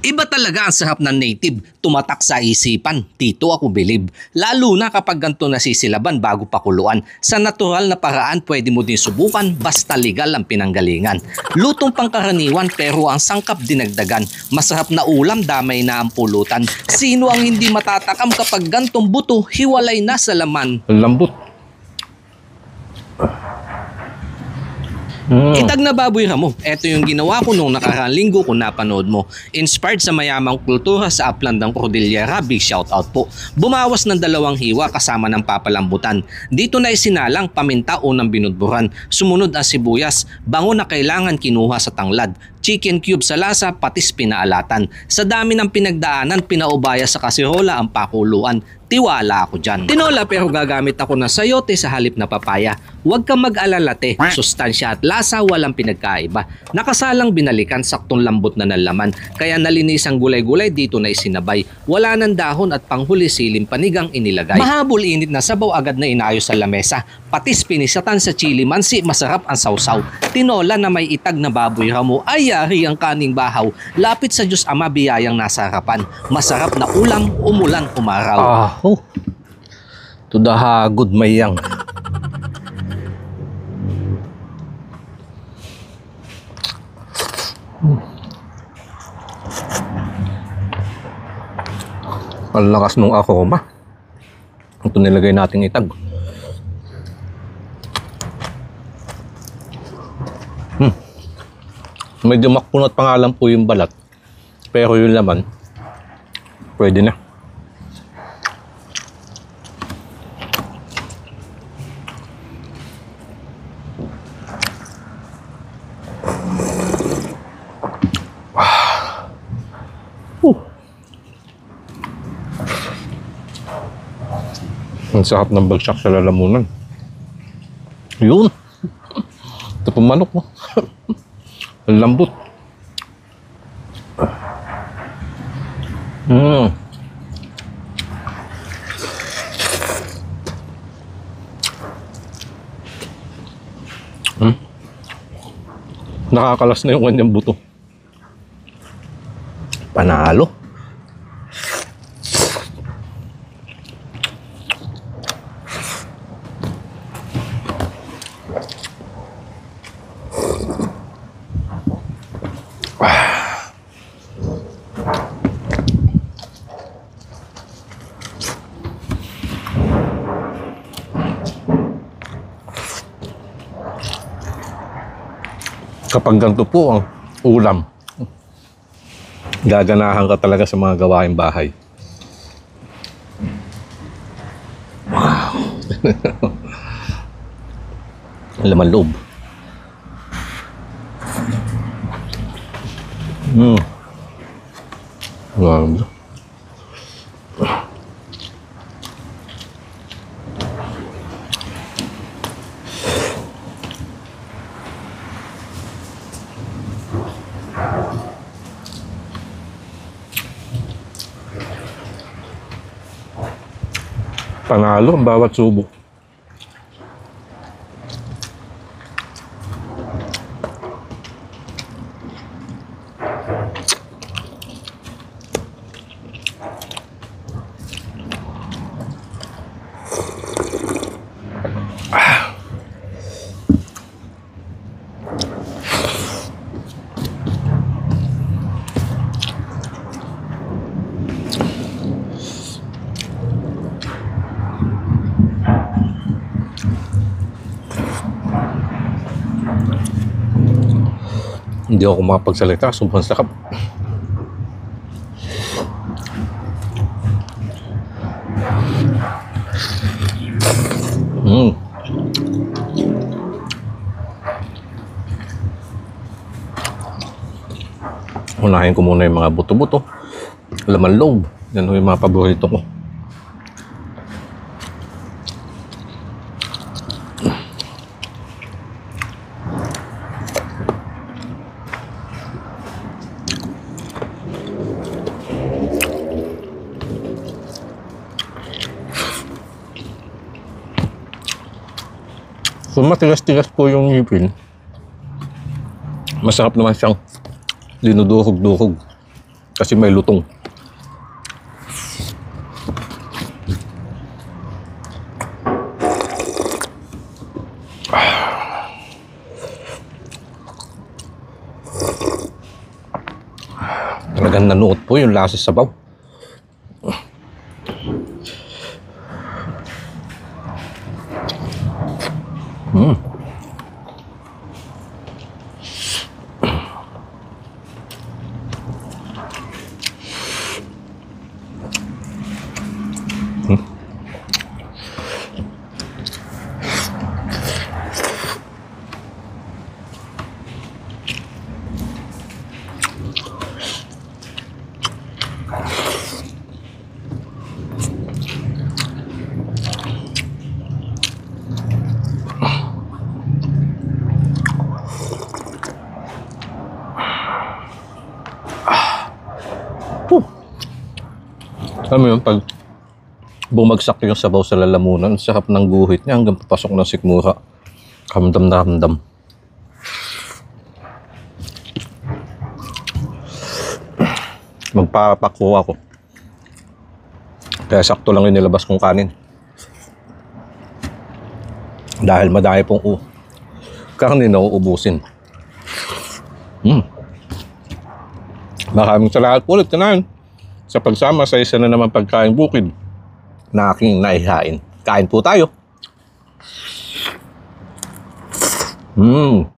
Iba talaga ang sarap ng native, tumatak sa isipan, dito ako bilib. Lalo na kapag ganito nasisilaban bago pakuluan. Sa natural na paraan pwede mo din subukan basta legal ang pinanggalingan. Lutong pangkaraniwan pero ang sangkap dinagdagan. Masarap na ulam damay na ang pulutan. Sino ang hindi matatakam kapag gantong buto hiwalay na sa laman? Lambot. Itag na baboy ramo. Ito yung ginawa ko nung nakaraang linggo kung napanood mo. Inspired sa mayamang kultura sa upland ng Cordillera, big shoutout po. Bumawas ng 2 hiwa kasama ng papalambutan. Dito na isinalang paminta unang binudburan. Sumunod ang sibuyas, bango na kailangan kinuha sa tanglad. Chicken cube sa lasa, patis pinaalatan. Sa dami ng pinagdaanan, pinaubaya sa kasirola ang pakuluan. Tiwala ako dyan. Tinola pero gagamit ako ng sayote sa halip na papaya. Huwag kang mag-alala te, sustansya at lasa walang pinagkaiba. Nakasalang binalikan, saktong lambot na ng laman. Kaya nalinis ang gulay-gulay dito na isinabay. Wala ng dahon at panghuli siling panigang inilagay. Mahabol init na sabaw agad na inayos sa lamesa. Patis pinisatan sa chili mansi, masarap ang sausaw. Tinola na may itag na baboy ramo, ayari ang kaning bahaw. Lapit sa Diyos Ama biyayang nasa harapan. Masarap na ulam, umulan, umaraw. To the hagod mayang. Ang lakas nung aroma. Ito nilagay nating itag. Medyo makunat pa nga lang po yung balat. Pero yung laman, pwede na. Ang sarap ng bagsak sa lalamunan. Yun. Ito pa manok mo. Ang lambot. Nakakalas na yung kanyang buto. Panalo. Kapag ganito po ang ulam, gaganahan ka talaga sa mga gawaing bahay. Wow! Laman loob. Wow. Panalo ang bawat subok. Hindi ako makapagsalita, sobrang sakap. Unahin ko muna yung mga buto-buto, laman loob. Yan yung mga paborito ko. Kung matigas-tigas po yung ngipin, masarap naman siyang dinudurog-durog. Kasi may lutong. Talagang nanuot po yung lasa sa sabaw. Alam mo yun, pag bumagsak yung sabaw sa lalamunan, sa sarap ng guhit niya hanggang papasok ng sikmura. Ramdam na ramdam. Magpapako ako. Kaya sakto lang yung nilabas kong kanin. Dahil madami pong karne na uubusin. Maraming salamat po ulit kanayan sa pagsama sa isa na naman pagkain bukid na aking naihain. Kain po tayo.